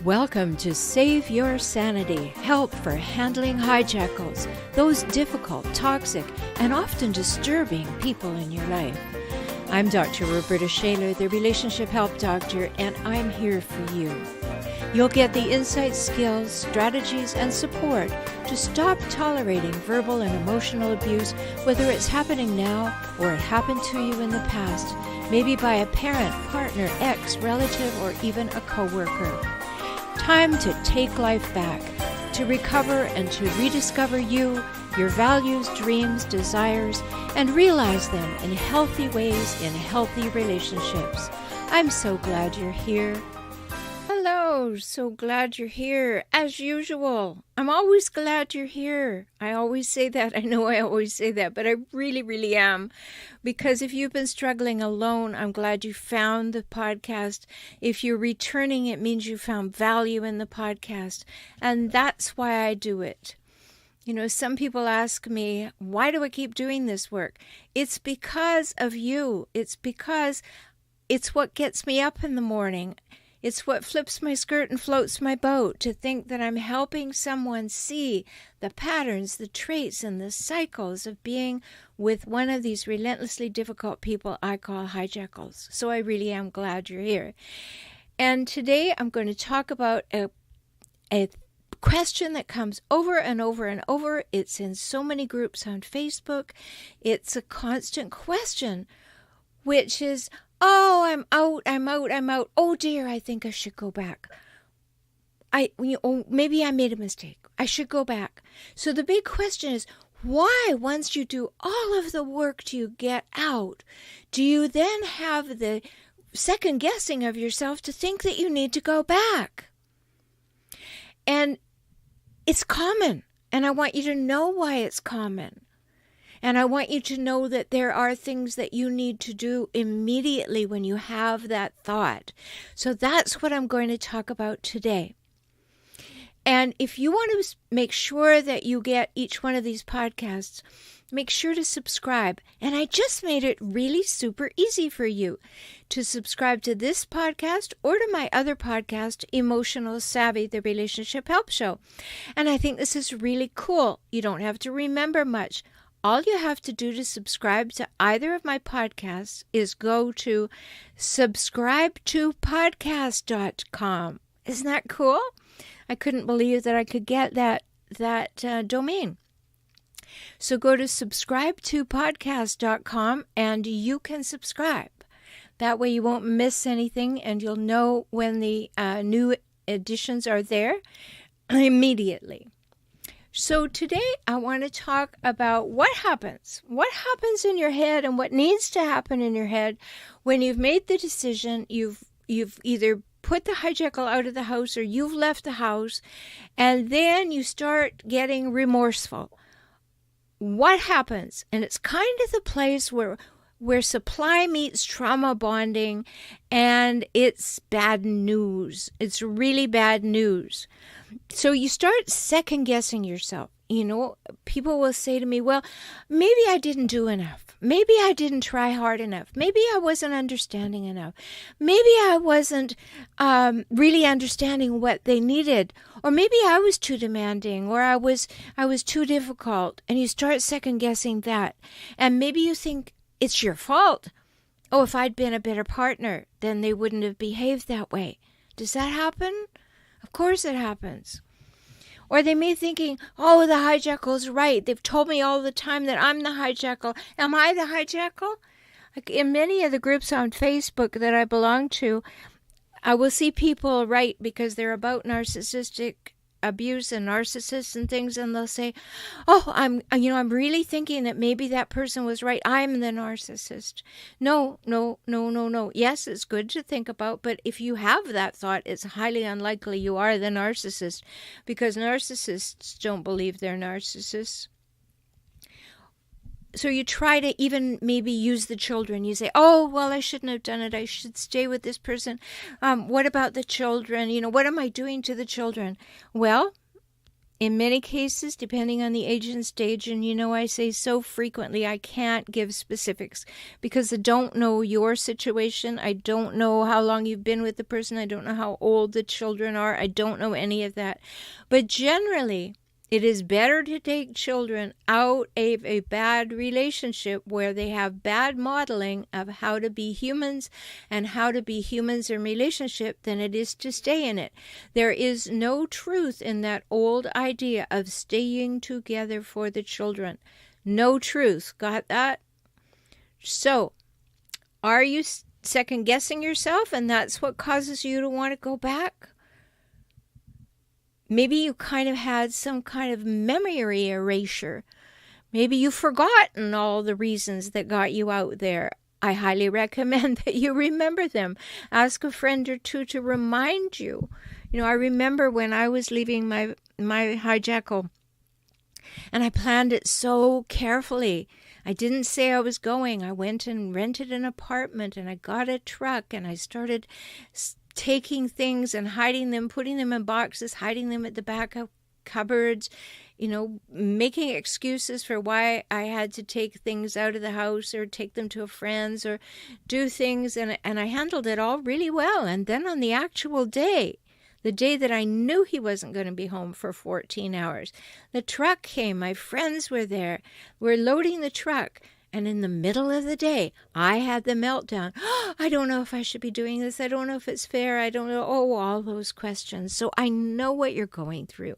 Welcome to Save Your Sanity, help for handling hijackals, those difficult, toxic, and often disturbing people in your life. I'm Dr. Rhoberta Shaler, the Relationship Help Doctor, and I'm here for you. You'll get the insights, skills, strategies, and support to stop tolerating verbal and emotional abuse, whether it's happening now or it happened to you in the past, maybe by a parent, partner, ex, relative, or even a coworker. Time to take life back, to recover and to rediscover you, your values, dreams, desires, and realize them in healthy ways in healthy relationships. I'm so glad you're here. Hello, so glad you're here. As usual, I'm always glad you're here. I always say that. I know I always say that, but I really am. Because if you've been struggling alone, I'm glad you found the podcast. If you're returning, it means you found value in the podcast. And that's why I do it. You know, some people ask me, why do I keep doing this work? It's because of you. It's because it's what gets me up in the morning. It's what flips my skirt and floats my boat, to think that I'm helping someone see the patterns, the traits, and the cycles of being with one of these relentlessly difficult people I call hijackals. So I really am glad you're here. And today I'm going to talk about a question that comes over and over and over. It's in so many groups on Facebook. It's a constant question, which is, oh, I'm out. Oh dear, I think I should go back. Maybe I made a mistake. I should go back. So the big question is, why, once you do all of the work to get out, do you then have the second guessing of yourself to think that you need to go back? And it's common, and I want you to know why it's common. And I want you to know that there are things that you need to do immediately when you have that thought. So that's what I'm going to talk about today. And if you want to make sure that you get each one of these podcasts, make sure to subscribe. And I just made it really super easy for you to subscribe to this podcast or to my other podcast, Emotional Savvy, the Relationship Help Show. And I think this is really cool. You don't have to remember much. All you have to do to subscribe to either of my podcasts is go to subscribetopodcast.com. Isn't that cool? I couldn't believe that I could get that domain. So go to subscribetopodcast.com and you can subscribe. That way you won't miss anything and you'll know when the new editions are there immediately. So today I want to talk about what happens in your head and what needs to happen in your head when you've made the decision, you've either put the hijackal out of the house or you've left the house, and then you start getting remorseful. What happens? And it's kind of the place where supply meets trauma bonding, and it's bad news. It's really bad news. So you start second guessing yourself. You know, people will say to me, well, maybe I didn't do enough. Maybe I didn't try hard enough. Maybe I wasn't understanding enough. Maybe I wasn't really understanding what they needed. Or maybe I was too demanding, or I was too difficult. And you start second guessing that. And maybe you think it's your fault. Oh, if I'd been a better partner, then they wouldn't have behaved that way. Does that happen? Of course it happens. Or they may be thinking, oh, the hijackal's right. They've told me all the time that I'm the hijackal. Am I the hijackal? Like in many of the groups on Facebook that I belong to, I will see people write because they're about narcissistic abuse and narcissists and things, and they'll say, oh, I'm really thinking that maybe that person was right. I'm the narcissist. No. Yes, it's good to think about, but if you have that thought, it's highly unlikely you are the narcissist, because narcissists don't believe they're narcissists. So you try to even maybe use the children. You say, oh, well, I shouldn't have done it. I should stay with this person. What about the children? You know, what am I doing to the children? Well, in many cases, depending on the age and stage, and I say so frequently I can't give specifics because I don't know your situation. I don't know how long you've been with the person. I don't know how old the children are. I don't know any of that. But generally, it is better to take children out of a bad relationship where they have bad modeling of how to be humans and how to be humans in relationship than it is to stay in it. There is no truth in that old idea of staying together for the children. No truth. Got that? So, are you second guessing yourself and that's what causes you to want to go back? Maybe you kind of had some kind of memory erasure. Maybe you've forgotten all the reasons that got you out there. I highly recommend that you remember them. Ask a friend or two to remind you. I remember when I was leaving my hijackal, and I planned it so carefully. I didn't say I was going. I went and rented an apartment, and I got a truck, and I started taking things and hiding them, putting them in boxes, hiding them at the back of cupboards, making excuses for why I had to take things out of the house or take them to a friend's or do things. And I handled it all really well. And then on the actual day, the day that I knew he wasn't going to be home for 14 hours, the truck came. My friends were there. We're loading the truck. And in the middle of the day, I had the meltdown. Oh, I don't know if I should be doing this. I don't know if it's fair. I don't know. Oh, all those questions. So I know what you're going through.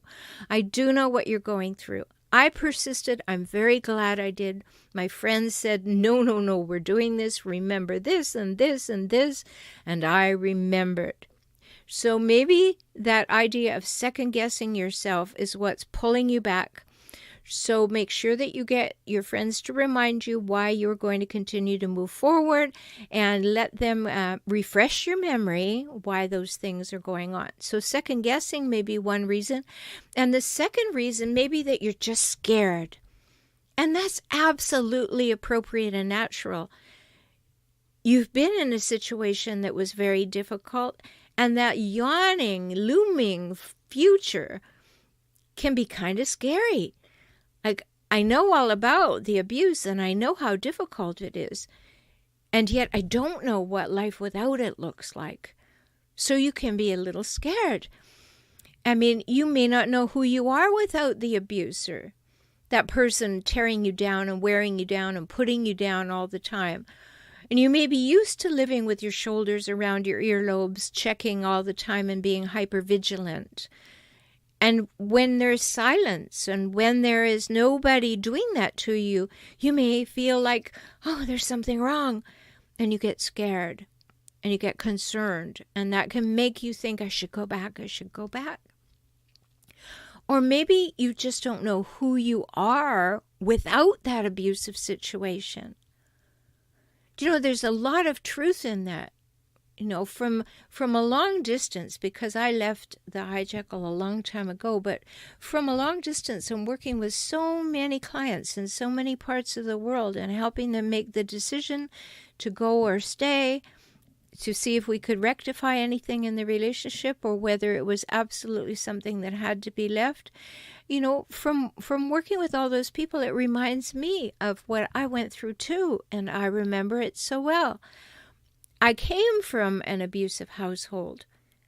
I do know what you're going through. I persisted. I'm very glad I did. My friends said, no, we're doing this. Remember this and this and this. And I remembered. So maybe that idea of second guessing yourself is what's pulling you back. So make sure that you get your friends to remind you why you're going to continue to move forward and let them refresh your memory why those things are going on. So second guessing may be one reason. And the second reason may be that you're just scared. And that's absolutely appropriate and natural. You've been in a situation that was very difficult, and that yawning, looming future can be kind of scary. Like, I know all about the abuse and I know how difficult it is. And yet I don't know what life without it looks like. So you can be a little scared. I mean, you may not know who you are without the abuser. That person tearing you down and wearing you down and putting you down all the time. And you may be used to living with your shoulders around your earlobes, checking all the time and being hypervigilant. And when there's silence and when there is nobody doing that to you, you may feel like, oh, there's something wrong. And you get scared and you get concerned. And that can make you think, I should go back. Or maybe you just don't know who you are without that abusive situation. There's a lot of truth in that. From a long distance, because I left the hijackal a long time ago, but from a long distance and working with so many clients in so many parts of the world and helping them make the decision to go or stay, to see if we could rectify anything in the relationship or whether it was absolutely something that had to be left. From working with all those people, it reminds me of what I went through too, and I remember it so well. I came from an abusive household.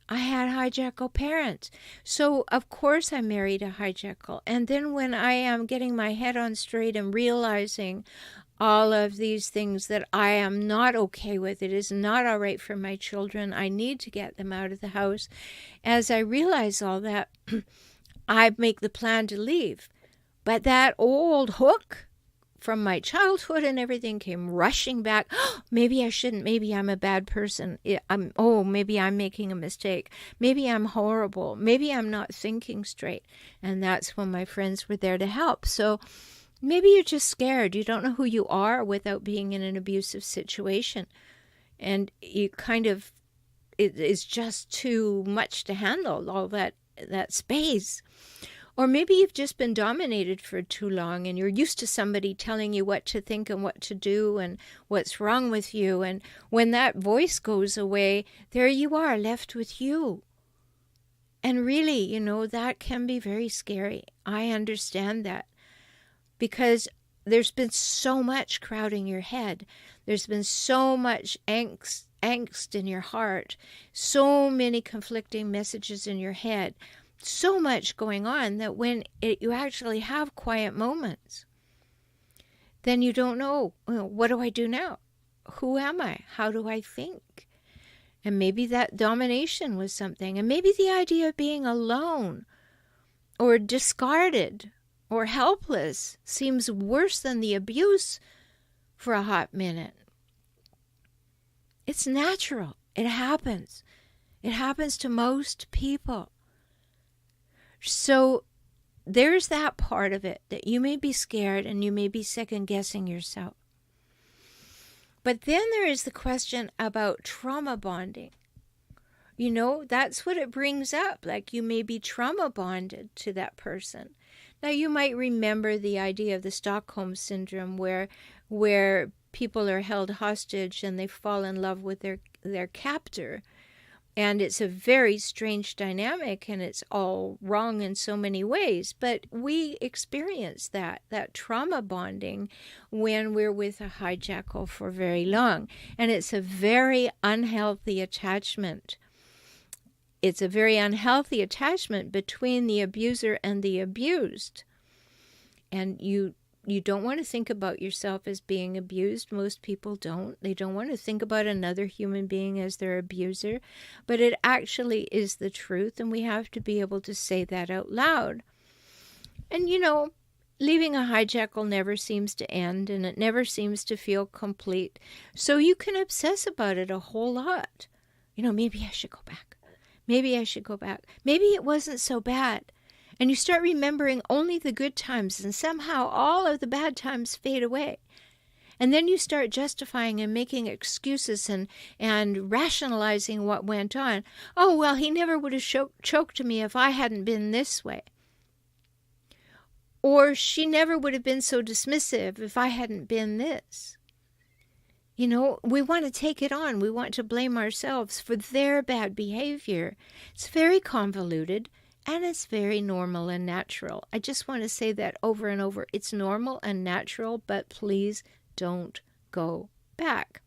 I had hijackal parents. So, of course, I married a hijackal. And then when I am getting my head on straight and realizing all of these things that I am not okay with, it is not all right for my children, I need to get them out of the house. As I realize all that, I make the plan to leave. But that old hook from my childhood and everything came rushing back. Oh, maybe I shouldn't. Maybe I'm a bad person. Maybe I'm making a mistake. Maybe I'm horrible. Maybe I'm not thinking straight. And that's when my friends were there to help. So maybe you're just scared. You don't know who you are without being in an abusive situation. And you it is just too much to handle, all that space. Or maybe you've just been dominated for too long and you're used to somebody telling you what to think and what to do and what's wrong with you. And when that voice goes away, there you are, left with you. And really, that can be very scary. I understand that, because there's been so much crowding your head. There's been so much angst in your heart, so many conflicting messages in your head, so much going on that when you actually have quiet moments, then you don't know, what do I do now? Who am I? How do I think? And maybe that domination was something. And maybe the idea of being alone or discarded or helpless seems worse than the abuse for a hot minute. It's natural. It happens. It happens to most people. So there's that part of it, that you may be scared and you may be second-guessing yourself. But then there is the question about trauma bonding. That's what it brings up. Like, you may be trauma bonded to that person. Now, you might remember the idea of the Stockholm Syndrome, where people are held hostage and they fall in love with their captor. And it's a very strange dynamic, and it's all wrong in so many ways. But we experience that trauma bonding when we're with a hijackal for very long. And it's a very unhealthy attachment. It's a very unhealthy attachment between the abuser and the abused. And you don't want to think about yourself as being abused. Most people don't. They don't want to think about another human being as their abuser. But it actually is the truth, and we have to be able to say that out loud. And, leaving a hijackal never seems to end, and it never seems to feel complete. So you can obsess about it a whole lot. Maybe I should go back. Maybe I should go back. Maybe it wasn't so bad. And you start remembering only the good times, and somehow all of the bad times fade away. And then you start justifying and making excuses and rationalizing what went on. Oh, well, he never would have choked me if I hadn't been this way. Or she never would have been so dismissive if I hadn't been this. We want to take it on. We want to blame ourselves for their bad behavior. It's very convoluted. And it's very normal and natural. I just want to say that over and over. It's normal and natural, but please don't go back.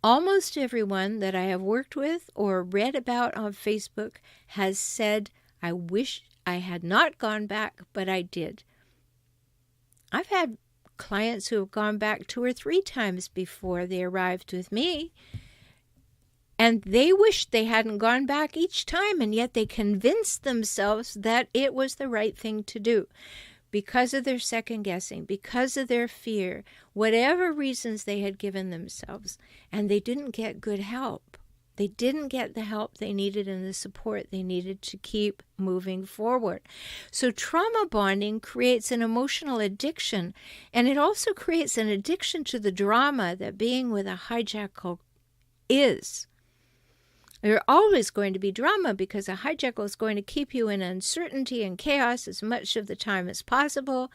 Almost everyone that I have worked with or read about on Facebook has said, I wish I had not gone back, but I did. I've had clients who have gone back 2 or 3 times before they arrived with me. And they wished they hadn't gone back each time, and yet they convinced themselves that it was the right thing to do because of their second guessing, because of their fear, whatever reasons they had given themselves. And they didn't get good help. They didn't get the help they needed and the support they needed to keep moving forward. So trauma bonding creates an emotional addiction, and it also creates an addiction to the drama that being with a hijackal is. There's always going to be drama because a hijackal is going to keep you in uncertainty and chaos as much of the time as possible.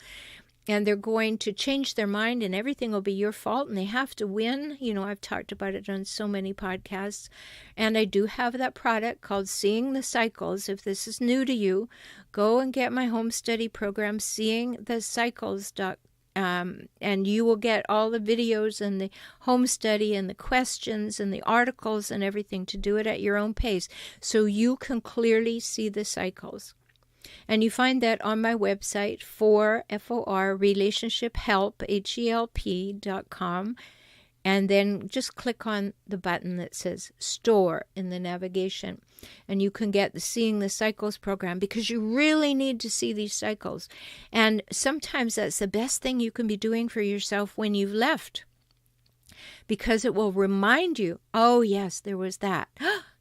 And they're going to change their mind and everything will be your fault and they have to win. I've talked about it on so many podcasts. And I do have that product called Seeing the Cycles. If this is new to you, go and get my home study program, seeingthecycles.com. And you will get all the videos and the home study and the questions and the articles and everything to do it at your own pace so you can clearly see the cycles. And you find that on my website, for relationship help, HELP.com. And then just click on the button that says Store in the navigation. And you can get the Seeing the Cycles program because you really need to see these cycles. And sometimes that's the best thing you can be doing for yourself when you've left. Because it will remind you, oh, yes, there was that.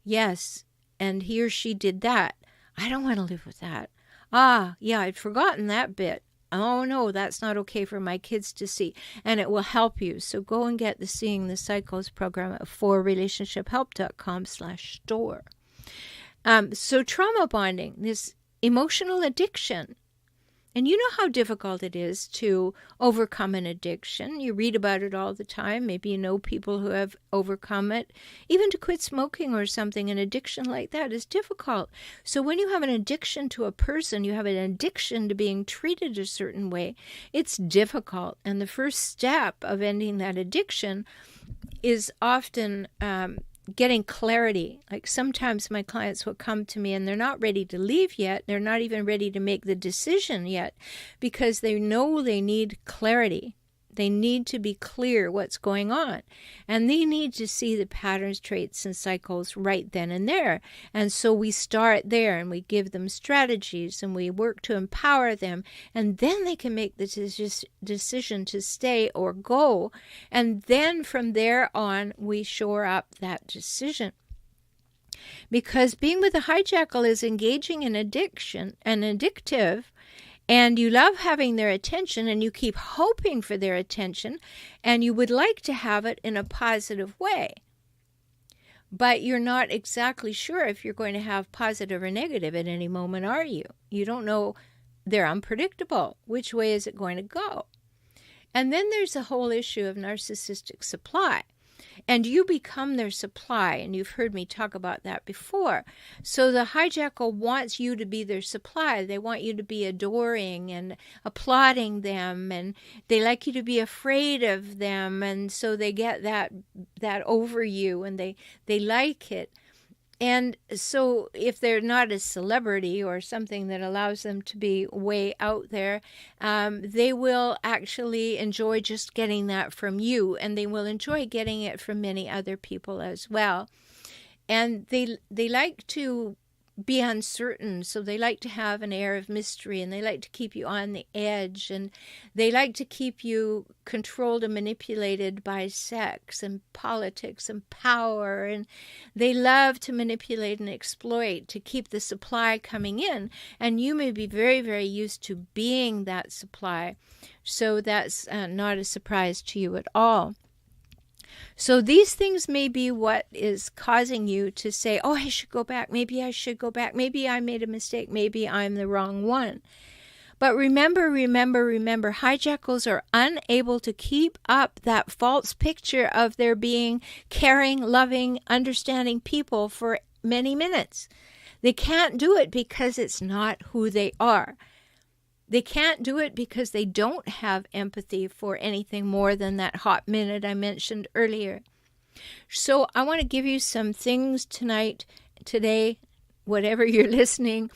Yes, and he or she did that. I don't want to live with that. Ah, yeah, I'd forgotten that bit. Oh, no, that's not okay for my kids to see. And it will help you. So go and get the Seeing the Cycles program at forrelationshiphelp.com/store. So trauma bonding, this emotional addiction, And you know how difficult it is to overcome an addiction. You read about it all the time. Maybe you know people who have overcome it. Even to quit smoking or something, an addiction like that is difficult. So when you have an addiction to a person, you have an addiction to being treated a certain way, it's difficult. And the first step of ending that addiction is often getting clarity. Like sometimes my clients will come to me and they're not ready to leave yet. They're not even ready to make the decision yet because they know they need clarity. They need to be clear what's going on. And they need to see the patterns, traits, and cycles right then and there. And so we start there and we give them strategies and we work to empower them. And then they can make the decision to stay or go. And then from there on, we shore up that decision. Because being with a hijackal is engaging in addiction and addictive. And you love having their attention and you keep hoping for their attention and you would like to have it in a positive way. But you're not exactly sure if you're going to have positive or negative at any moment, are you? You don't know. They're unpredictable. Which way is it going to go? And then there's a whole issue of narcissistic supply. And you become their supply, and you've heard me talk about that before. So the hijackal wants you to be their supply. They want you to be adoring and applauding them, and they like you to be afraid of them, and so they get that over you, and they like it. And so if they're not a celebrity or something that allows them to be way out there, they will actually enjoy just getting that from you, and they will enjoy getting it from many other people as well. And they like to be uncertain, so they like to have an air of mystery, and they like to keep you on the edge, and they like to keep you controlled and manipulated by sex and politics and power, and they love to manipulate and exploit to keep the supply coming in, and you may be very, very used to being that supply, so that's not a surprise to you at all. So these things may be what is causing you to say, oh, I should go back. Maybe I should go back. Maybe I made a mistake. Maybe I'm the wrong one. But remember, hijackals are unable to keep up that false picture of their being caring, loving, understanding people for many minutes. They can't do it because it's not who they are. They can't do it because they don't have empathy for anything more than that hot minute I mentioned earlier. So I want to give you some things today, whatever you're listening,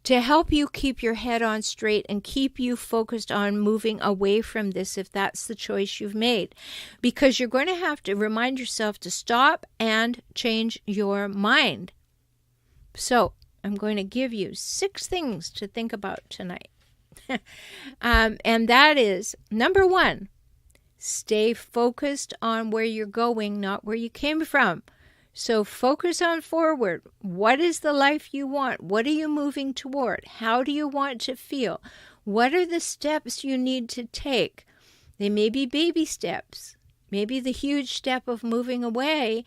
to help you keep your head on straight and keep you focused on moving away from this if that's the choice you've made. Because you're going to have to remind yourself to stop and change your mind. So I'm going to give you 6 things to think about tonight. And that is, number 1, stay focused on where you're going, not where you came from. So focus on forward. What is the life you want? What are you moving toward? How do you want to feel? What are the steps you need to take? They may be baby steps. Maybe the huge step of moving away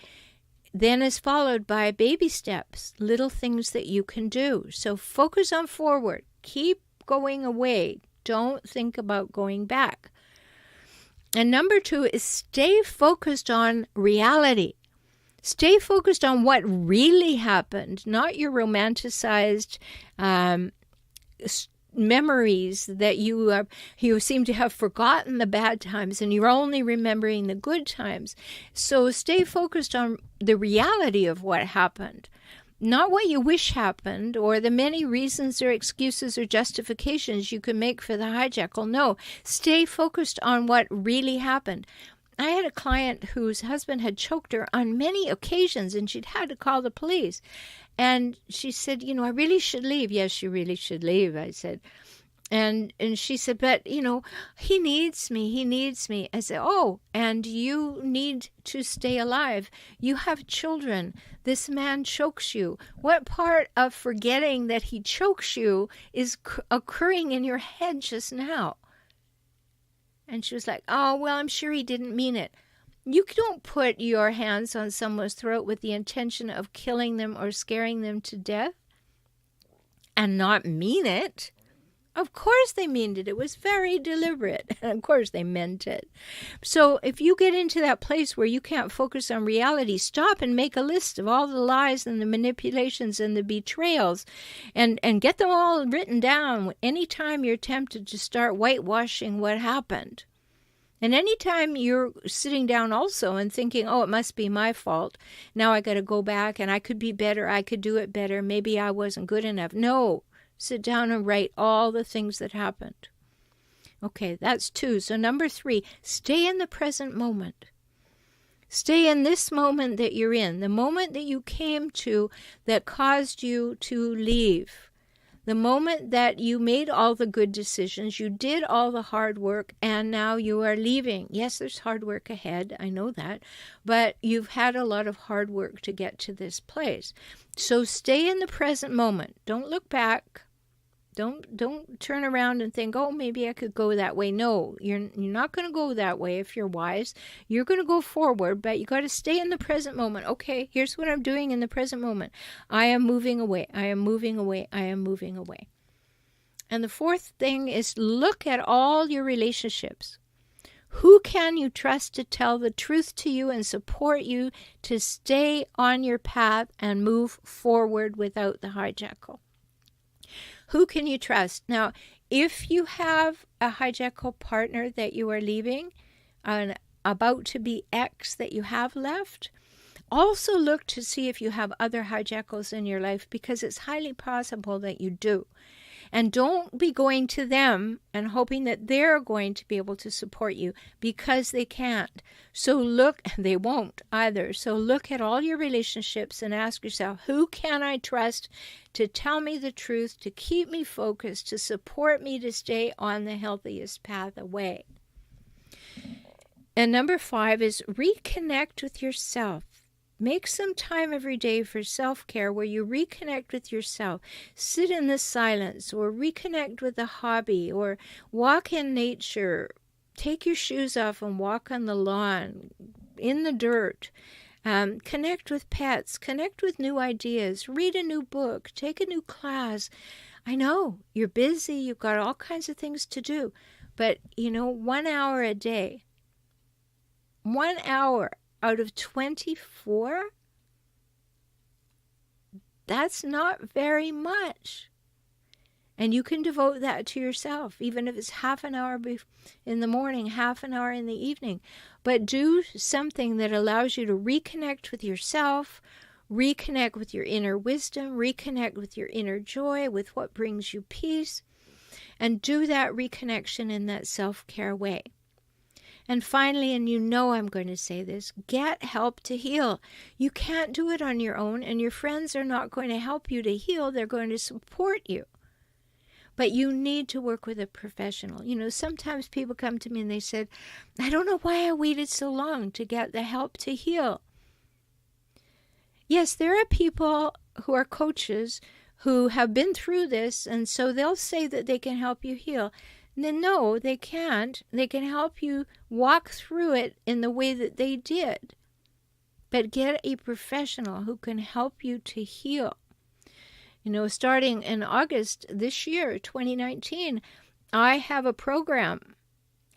then is followed by baby steps, little things that you can do. So focus on forward. Keep going away. Don't think about going back. And number 2 is stay focused on reality. Stay focused on what really happened, not your romanticized memories that you seem to have forgotten the bad times and you're only remembering the good times. So stay focused on the reality of what happened. Not what you wish happened or the many reasons or excuses or justifications you can make for the hijackal. No, stay focused on what really happened. I had a client whose husband had choked her on many occasions and she'd had to call the police. And she said, I really should leave. Yes, you really should leave, I said. And she said, but, he needs me. I said, oh, and you need to stay alive. You have children. This man chokes you. What part of forgetting that he chokes you is occurring in your head just now? And she was like, oh, well, I'm sure he didn't mean it. You don't put your hands on someone's throat with the intention of killing them or scaring them to death and not mean it. Of course they meant it. It was very deliberate. And of course they meant it. So if you get into that place where you can't focus on reality, stop and make a list of all the lies and the manipulations and the betrayals and get them all written down anytime you're tempted to start whitewashing what happened. And anytime you're sitting down also and thinking, oh, it must be my fault. Now I got to go back and I could be better. I could do it better. Maybe I wasn't good enough. No. Sit down and write all the things that happened. Okay, that's 2. So number 3, stay in the present moment. Stay in this moment that you're in, the moment that you came to that caused you to leave. The moment that you made all the good decisions, you did all the hard work, and now you are leaving. Yes, there's hard work ahead, I know that, but you've had a lot of hard work to get to this place. So stay in the present moment. Don't look back. Don't turn around and think, oh, maybe I could go that way. No, you're not going to go that way if you're wise. You're going to go forward, but you got to stay in the present moment. Okay, here's what I'm doing in the present moment. I am moving away. I am moving away. I am moving away. And the 4th thing is look at all your relationships. Who can you trust to tell the truth to you and support you to stay on your path and move forward without the hijackal? Who can you trust? Now, if you have a hijackal partner that you are leaving, an about to be ex that you have left, also look to see if you have other hijackals in your life, because it's highly possible that you do. And don't be going to them and hoping that they're going to be able to support you, because they can't. So look, they won't either. So look at all your relationships and ask yourself, who can I trust to tell me the truth, to keep me focused, to support me to stay on the healthiest path away? And number 5 is reconnect with yourself. Make some time every day for self-care where you reconnect with yourself. Sit in the silence, or reconnect with a hobby, or walk in nature. Take your shoes off and walk on the lawn, in the dirt. Connect with pets. Connect with new ideas. Read a new book. Take a new class. I know, you're busy. You've got all kinds of things to do. But, 1 hour a day. 1 hour out of 24, that's not very much. And you can devote that to yourself, even if it's half an hour in the morning, half an hour in the evening. But do something that allows you to reconnect with yourself, reconnect with your inner wisdom, reconnect with your inner joy, with what brings you peace, and do that reconnection in that self-care way. And finally, and I'm going to say this, get help to heal. You can't do it on your own, and your friends are not going to help you to heal. They're going to support you. But you need to work with a professional. Sometimes people come to me and they said, I don't know why I waited so long to get the help to heal. Yes, there are people who are coaches who have been through this, and so they'll say that they can help you heal. No, they can't. They can help you walk through it in the way that they did. But get a professional who can help you to heal. Starting in August this year, 2019, I have a program,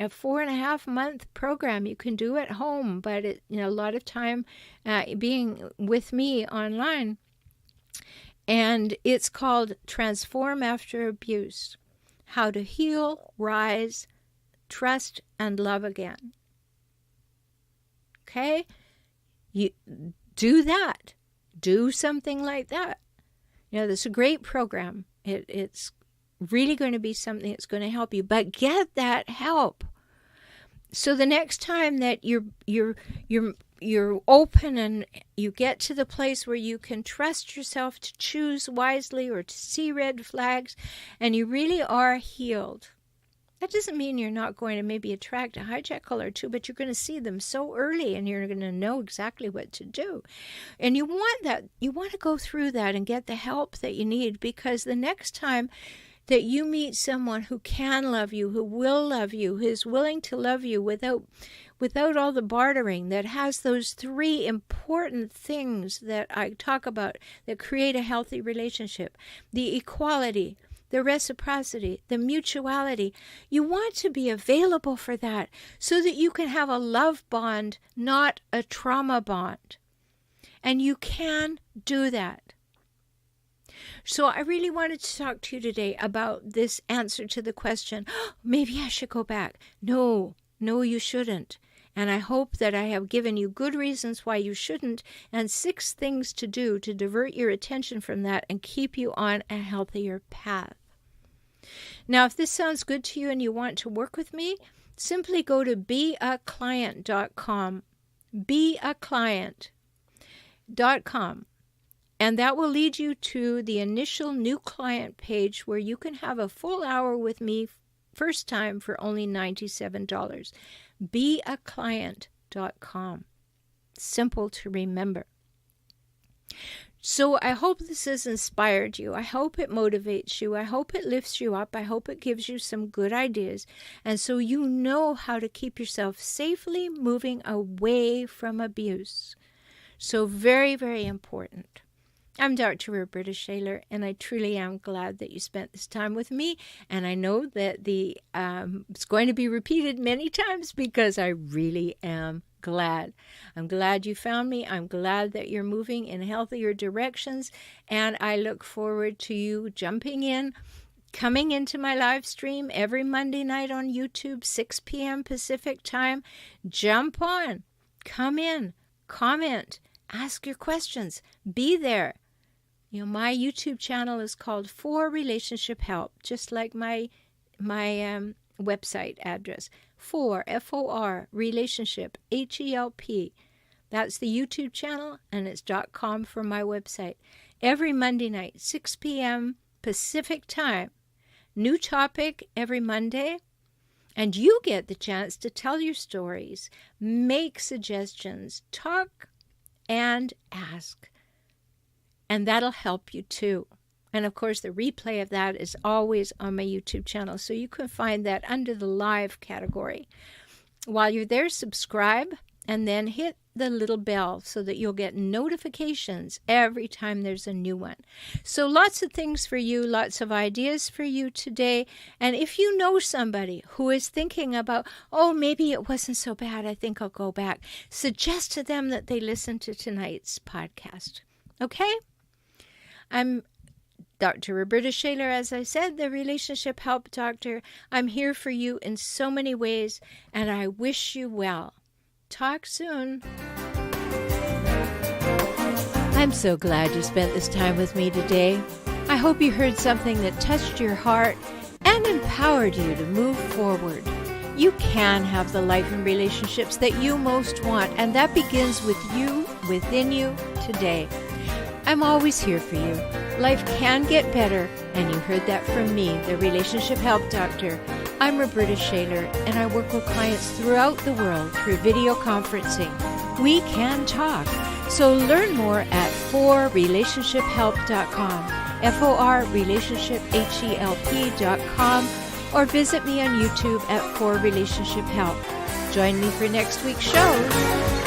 a 4.5-month program. You can do at home, but a lot of time being with me online. And it's called Transform After Abuse. How to heal, rise, trust, and love again. Okay? You do that. Do something like that. This is a great program. It's really going to be something that's going to help you. But get that help. So the next time that you're open and you get to the place where you can trust yourself to choose wisely or to see red flags, and you really are healed. That doesn't mean you're not going to maybe attract a hijackal or two, but you're going to see them so early and you're going to know exactly what to do. And you want that. You want to go through that and get the help that you need, because the next time that you meet someone who can love you, who will love you, who is willing to love you without all the bartering, that has those 3 important things that I talk about that create a healthy relationship: the equality, the reciprocity, the mutuality. You want to be available for that so that you can have a love bond, not a trauma bond. And you can do that. So I really wanted to talk to you today about this answer to the question, maybe I should go back. No, you shouldn't. And I hope that I have given you good reasons why you shouldn't, and 6 things to do to divert your attention from that and keep you on a healthier path. Now, if this sounds good to you and you want to work with me, simply go to beaclient.com, beaclient.com, and that will lead you to the initial new client page where you can have a full hour with me first time for only $97. beaclient.com. Simple to remember. So I hope this has inspired you. I hope it motivates you. I hope it lifts you up. I hope it gives you some good ideas. And so you know how to keep yourself safely moving away from abuse. So very, very important. I'm Dr. Rhoberta Shaler, and I truly am glad that you spent this time with me. And I know that it's going to be repeated many times because I really am glad. I'm glad you found me. I'm glad that you're moving in healthier directions. And I look forward to you jumping in, coming into my live stream every Monday night on YouTube, 6 p.m. Pacific time. Jump on, come in, comment, ask your questions, be there. You know, my YouTube channel is called For Relationship Help, just like my website address. For, F-O-R, Relationship, H-E-L-P. That's the YouTube channel, and it's .com for my website. Every Monday night, 6 p.m. Pacific time. New topic every Monday. And you get the chance to tell your stories, make suggestions, talk, and ask. And that'll help you too. And of course, the replay of that is always on my YouTube channel. So you can find that under the live category. While you're there, subscribe and then hit the little bell so that you'll get notifications every time there's a new one. So lots of things for you, lots of ideas for you today. And if you know somebody who is thinking about, oh, maybe it wasn't so bad, I think I'll go back, suggest to them that they listen to tonight's podcast. Okay? I'm Dr. Rhoberta Shaler, as I said, the Relationship Help Doctor. I'm here for you in so many ways, and I wish you well. Talk soon. I'm so glad you spent this time with me today. I hope you heard something that touched your heart and empowered you to move forward. You can have the life and relationships that you most want, and that begins with you, within you, today. I'm always here for you. Life can get better, and you heard that from me, the Relationship Help Doctor. I'm Rhoberta Shaler, and I work with clients throughout the world through video conferencing. We can talk. So learn more at forrelationshiphelp.com, forrelationshiphelp.com, or visit me on YouTube at For Relationship Help. Join me for next week's show.